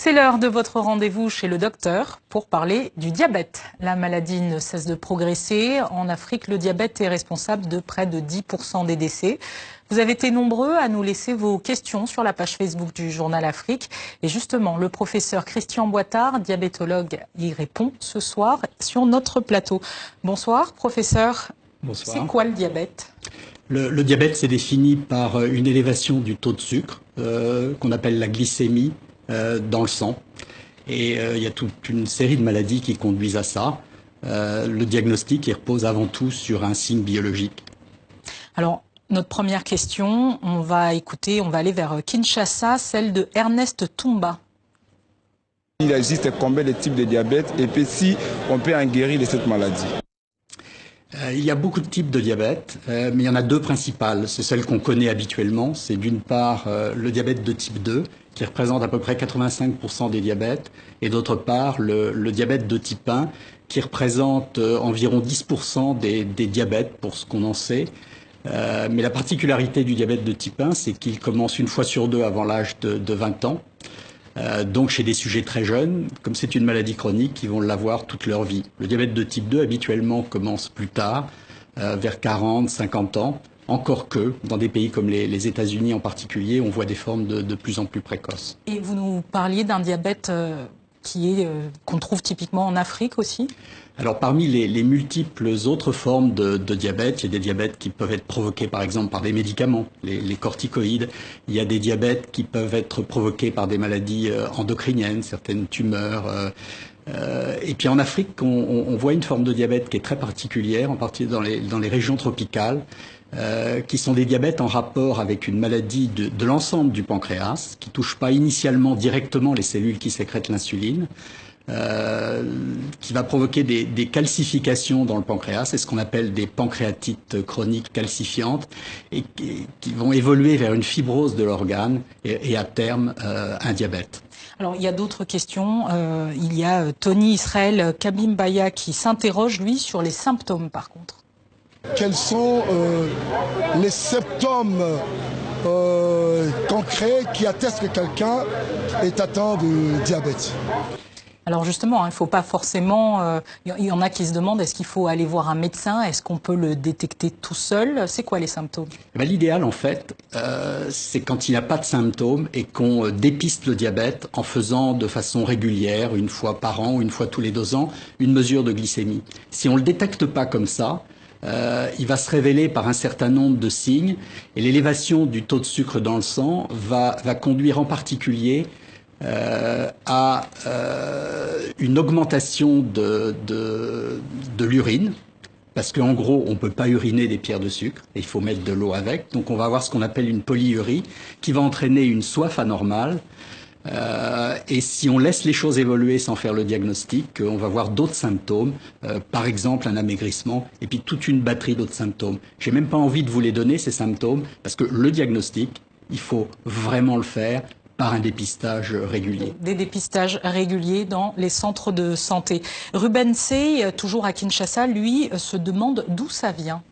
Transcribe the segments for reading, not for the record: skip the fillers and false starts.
C'est l'heure de votre rendez-vous chez le docteur pour parler du diabète. La maladie ne cesse de progresser. En Afrique, le diabète est responsable de près de 10% des décès. Vous avez été nombreux à nous laisser vos questions sur la page Facebook du Journal Afrique. Et justement, le professeur Christian Boitard, diabétologue, y répond ce soir sur notre plateau. Bonsoir, professeur. Bonsoir. C'est quoi le diabète ? Le diabète, c'est défini par une élévation du taux de sucre, qu'on appelle la glycémie, dans le sang. Et il y a toute une série de maladies qui conduisent à ça. Le diagnostic, il repose avant tout sur un signe biologique. Alors, notre première question, on va aller vers Kinshasa, celle de Ernest Toumba. Il existe combien de types de diabète et puis si on peut en guérir de cette maladie? Il y a beaucoup de types de diabète, mais il y en a deux principales. C'est celles qu'on connaît habituellement. C'est d'une part le diabète de type 2, qui représente à peu près 85% des diabètes, et d'autre part le diabète de type 1, qui représente environ 10% des diabètes, pour ce qu'on en sait. Mais la particularité du diabète de type 1, c'est qu'il commence une fois sur deux avant l'âge de 20 ans. Donc chez des sujets très jeunes, comme c'est une maladie chronique, ils vont l'avoir toute leur vie. Le diabète de type 2 habituellement commence plus tard, vers 40, 50 ans, encore que dans des pays comme les États-Unis en particulier, on voit des formes de plus en plus précoces. Et vous nous parliez d'un diabète qu'on trouve typiquement en Afrique aussi ? Alors parmi les multiples autres formes de diabète, il y a des diabètes qui peuvent être provoqués par exemple par des médicaments, les corticoïdes. Il y a des diabètes qui peuvent être provoqués par des maladies endocriniennes, certaines tumeurs. Et puis en Afrique, on voit une forme de diabète qui est très particulière, en particulier dans les régions tropicales, qui sont des diabètes en rapport avec une maladie de l'ensemble du pancréas, qui touche pas initialement directement les cellules qui sécrètent l'insuline, qui va provoquer des calcifications dans le pancréas, c'est ce qu'on appelle des pancréatites chroniques calcifiantes, et qui vont évoluer vers une fibrose de l'organe et à terme un diabète. Alors il y a d'autres questions. Il y a Tony Israël Kabimbaya qui s'interroge lui sur les symptômes par contre. Quels sont les symptômes concrets qui attestent que quelqu'un est atteint de diabète? Alors justement, il ne faut pas forcément... Il y en a qui se demandent, est-ce qu'il faut aller voir un médecin? Est-ce qu'on peut le détecter tout seul? C'est quoi les symptômes? L'idéal, en fait, c'est quand il n'y a pas de symptômes et qu'on dépiste le diabète en faisant de façon régulière, une fois par an ou une fois tous les 2 ans, une mesure de glycémie. Si on ne le détecte pas comme ça, il va se révéler par un certain nombre de signes et l'élévation du taux de sucre dans le sang va conduire en particulier à une augmentation de l'urine, parce qu'en gros, on ne peut pas uriner des pierres de sucre, et il faut mettre de l'eau avec. Donc on va avoir ce qu'on appelle une polyurie, qui va entraîner une soif anormale. Et si on laisse les choses évoluer sans faire le diagnostic, on va voir d'autres symptômes, par exemple un amaigrissement, et puis toute une batterie d'autres symptômes. J'ai même pas envie de vous les donner, ces symptômes, parce que le diagnostic, il faut vraiment le faire par un dépistage régulier. Des dépistages réguliers dans les centres de santé. Ruben Sey, toujours à Kinshasa, lui, se demande d'où ça vient.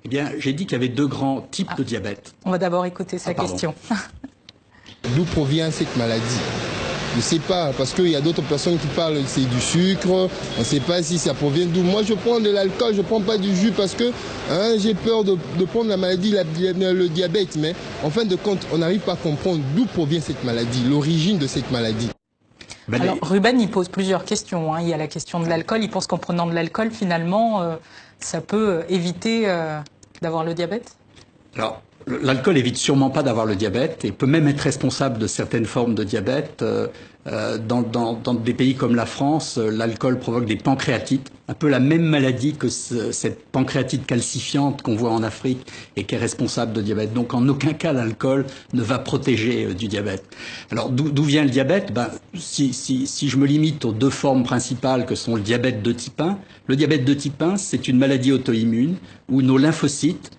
Eh bien, j'ai dit qu'il y avait 2 grands types de diabète. On va d'abord écouter sa question. D'où provient cette maladie? Je ne sais pas, parce qu'il y a d'autres personnes qui parlent c'est du sucre, on ne sait pas si ça provient d'où. Moi je prends de l'alcool, je ne prends pas du jus parce que j'ai peur de prendre la maladie, le diabète. Mais en fin de compte, on n'arrive pas à comprendre d'où provient cette maladie, l'origine de cette maladie. Alors Ruben, il pose plusieurs questions. Il y a la question de l'alcool. Il pense qu'en prenant de l'alcool, finalement, ça peut éviter d'avoir le diabète? Alors, l'alcool évite sûrement pas d'avoir le diabète et peut même être responsable de certaines formes de diabète. Dans des pays comme la France, l'alcool provoque des pancréatites, un peu la même maladie que cette pancréatite calcifiante qu'on voit en Afrique et qui est responsable de diabète. Donc en aucun cas l'alcool ne va protéger du diabète. Alors d'où vient le diabète? Si je me limite aux 2 formes principales que sont le diabète de type 1, le diabète de type 1 c'est une maladie auto-immune où nos lymphocytes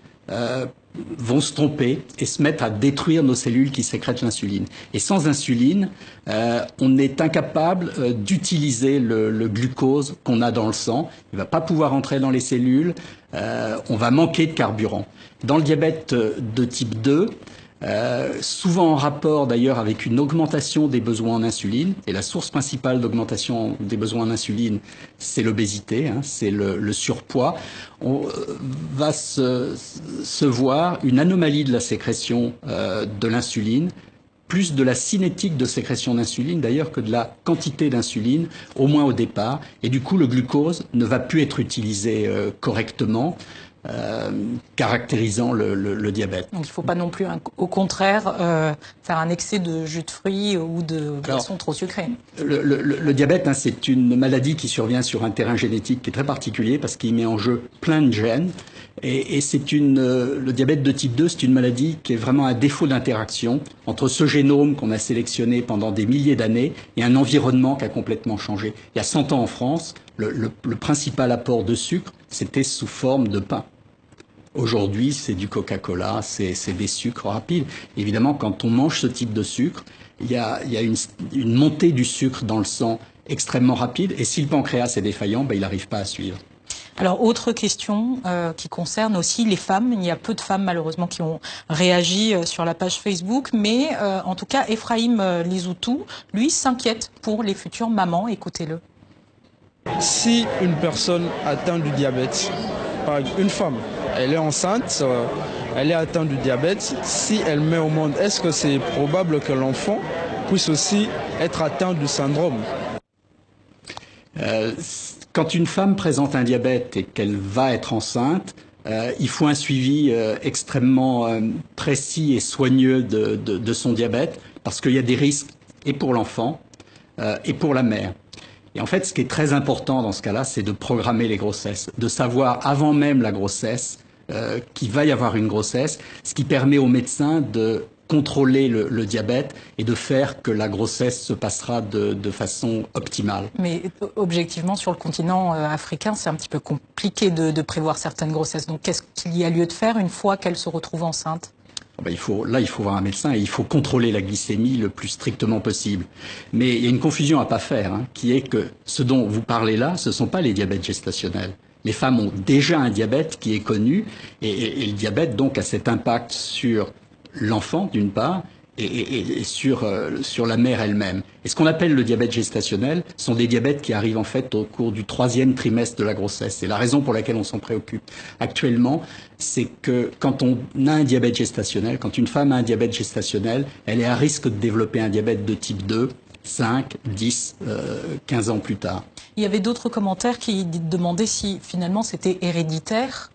vont se tromper et se mettre à détruire nos cellules qui sécrètent l'insuline. Et sans insuline, on est incapable d'utiliser le glucose qu'on a dans le sang. Il ne va pas pouvoir entrer dans les cellules. On va manquer de carburant. Dans le diabète de type 2, souvent en rapport d'ailleurs avec une augmentation des besoins en insuline. Et la source principale d'augmentation des besoins en insuline, c'est l'obésité, hein, c'est le surpoids. On va se voir une anomalie de la sécrétion de l'insuline, plus de la cinétique de sécrétion d'insuline d'ailleurs que de la quantité d'insuline, au moins au départ. Et du coup, le glucose ne va plus être utilisé correctement, caractérisant le diabète. Donc il ne faut pas non plus, au contraire, faire un excès de jus de fruits ou de boissons trop sucrées. Le diabète, hein, c'est une maladie qui survient sur un terrain génétique qui est très particulier parce qu'il met en jeu plein de gènes. Et le diabète de type 2, c'est une maladie qui est vraiment un défaut d'interaction entre ce génome qu'on a sélectionné pendant des milliers d'années et un environnement qui a complètement changé. Il y a 100 ans en France, le principal apport de sucre, c'était sous forme de pain. Aujourd'hui, c'est du Coca-Cola, c'est des sucres rapides. Évidemment, quand on mange ce type de sucre, il y a une montée du sucre dans le sang extrêmement rapide. Et si le pancréas est défaillant, il n'arrive pas à suivre. Alors, autre question qui concerne aussi les femmes. Il y a peu de femmes, malheureusement, qui ont réagi sur la page Facebook. Mais en tout cas, Ephraim Lisoutou, lui, s'inquiète pour les futures mamans. Écoutez-le. Si une personne atteint du diabète, par exemple une femme, elle est enceinte, elle est atteinte du diabète, si elle met au monde, est-ce que c'est probable que l'enfant puisse aussi être atteint du syndrome ? Quand une femme présente un diabète et qu'elle va être enceinte, il faut un suivi extrêmement précis et soigneux de son diabète, parce qu'il y a des risques et pour l'enfant et pour la mère. Et en fait, ce qui est très important dans ce cas-là, c'est de programmer les grossesses, de savoir avant même la grossesse qu'il va y avoir une grossesse, ce qui permet aux médecins de contrôler le diabète et de faire que la grossesse se passera de façon optimale. Mais objectivement, sur le continent africain, c'est un petit peu compliqué de prévoir certaines grossesses. Donc, qu'est-ce qu'il y a lieu de faire une fois qu'elle se retrouve enceinte ? Il faut voir un médecin et il faut contrôler la glycémie le plus strictement possible. Mais il y a une confusion à pas faire, hein, qui est que ce dont vous parlez là, ce ne sont pas les diabètes gestationnels. Les femmes ont déjà un diabète qui est connu et le diabète donc a cet impact sur l'enfant d'une part et sur la mère elle-même. Et ce qu'on appelle le diabète gestationnel sont des diabètes qui arrivent en fait au cours du 3e trimestre de la grossesse. C'est la raison pour laquelle on s'en préoccupe actuellement, c'est que quand on a un diabète gestationnel, quand une femme a un diabète gestationnel, elle est à risque de développer un diabète de type 2, 5, 10, 15 ans plus tard. Il y avait d'autres commentaires qui demandaient si finalement c'était héréditaire.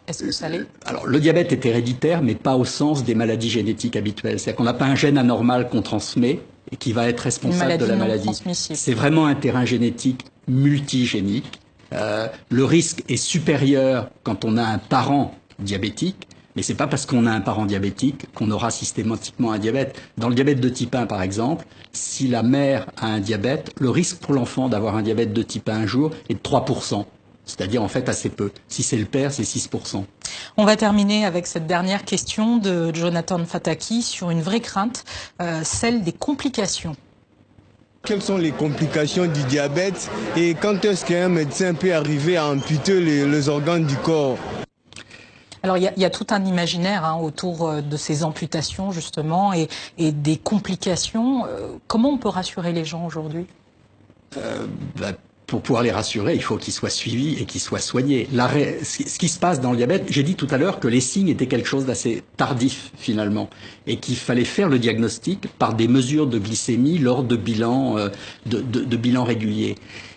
Est-ce que ça l'est ? Alors, le diabète est héréditaire, mais pas au sens des maladies génétiques habituelles. C'est-à-dire qu'on n'a pas un gène anormal qu'on transmet et qui va être responsable de la maladie. C'est vraiment un terrain génétique multigénique. Le risque est supérieur quand on a un parent diabétique, mais c'est pas parce qu'on a un parent diabétique qu'on aura systématiquement un diabète. Dans le diabète de type 1, par exemple, si la mère a un diabète, le risque pour l'enfant d'avoir un diabète de type 1 un jour est de 3%. C'est-à-dire en fait assez peu. Si c'est le père, c'est 6%. On va terminer avec cette dernière question de Jonathan Fataki sur une vraie crainte, celle des complications. Quelles sont les complications du diabète et quand est-ce qu'un médecin peut arriver à amputer les organes du corps ? Alors il y a tout un imaginaire autour de ces amputations justement et des complications. Comment on peut rassurer les gens aujourd'hui ? Pour pouvoir les rassurer, il faut qu'ils soient suivis et qu'ils soient soignés. Ce qui se passe dans le diabète, j'ai dit tout à l'heure que les signes étaient quelque chose d'assez tardif finalement et qu'il fallait faire le diagnostic par des mesures de glycémie lors de bilans réguliers.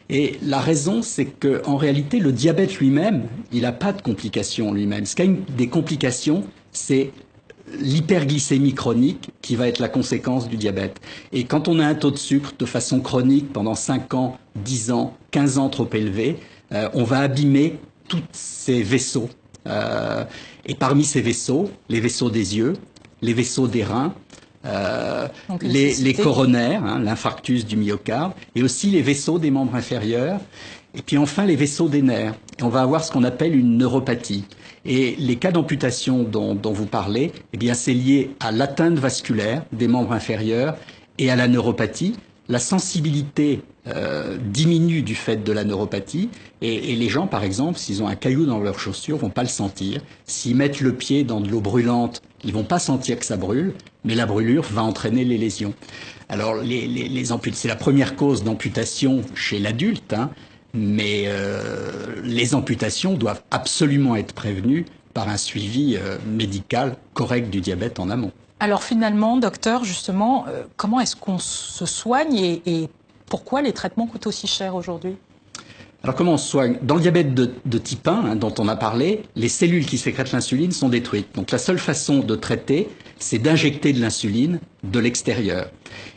Et la raison, c'est que en réalité, le diabète lui-même, il n'a pas de complications lui-même. Ce qui a des complications, c'est l'hyperglycémie chronique qui va être la conséquence du diabète. Et quand on a un taux de sucre de façon chronique pendant 5 ans, 10 ans, 15 ans trop élevé, on va abîmer tous ces vaisseaux. Et parmi ces vaisseaux, les vaisseaux des yeux, les vaisseaux des reins, les coronaires, l'infarctus du myocarde, et aussi les vaisseaux des membres inférieurs, et puis enfin les vaisseaux des nerfs. Et on va avoir ce qu'on appelle une neuropathie. Et les cas d'amputation dont vous parlez, eh bien, c'est lié à l'atteinte vasculaire des membres inférieurs et à la neuropathie. La sensibilité diminue du fait de la neuropathie et les gens, par exemple, s'ils ont un caillou dans leurs chaussures, vont pas le sentir. S'ils mettent le pied dans de l'eau brûlante Ils vont pas sentir que ça brûle, mais la brûlure va entraîner les lésions. Alors, c'est la première cause d'amputation chez l'adulte, hein, mais les amputations doivent absolument être prévenues par un suivi médical correct du diabète en amont. Alors finalement, docteur, justement, comment est-ce qu'on se soigne et pourquoi les traitements coûtent aussi cher aujourd'hui? Alors comment on se soigne? Dans le diabète de type 1, hein, dont on a parlé, les cellules qui sécrètent l'insuline sont détruites. Donc la seule façon de traiter, c'est d'injecter de l'insuline de l'extérieur.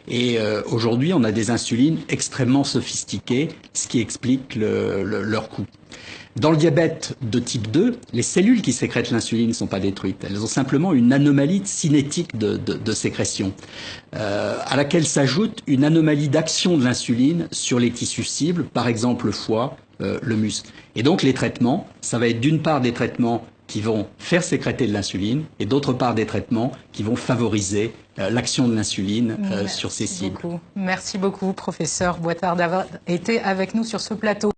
Et aujourd'hui, on a des insulines extrêmement sophistiquées, ce qui explique leur coût. Dans le diabète de type 2, les cellules qui sécrètent l'insuline ne sont pas détruites. Elles ont simplement une anomalie cinétique de sécrétion, à laquelle s'ajoute une anomalie d'action de l'insuline sur les tissus cibles, par exemple le foie, le muscle. Et donc les traitements, ça va être d'une part des traitements qui vont faire sécréter de l'insuline et d'autre part des traitements qui vont favoriser l'action de l'insuline sur ces cibles. Merci beaucoup, professeur Boitard, d'avoir été avec nous sur ce plateau.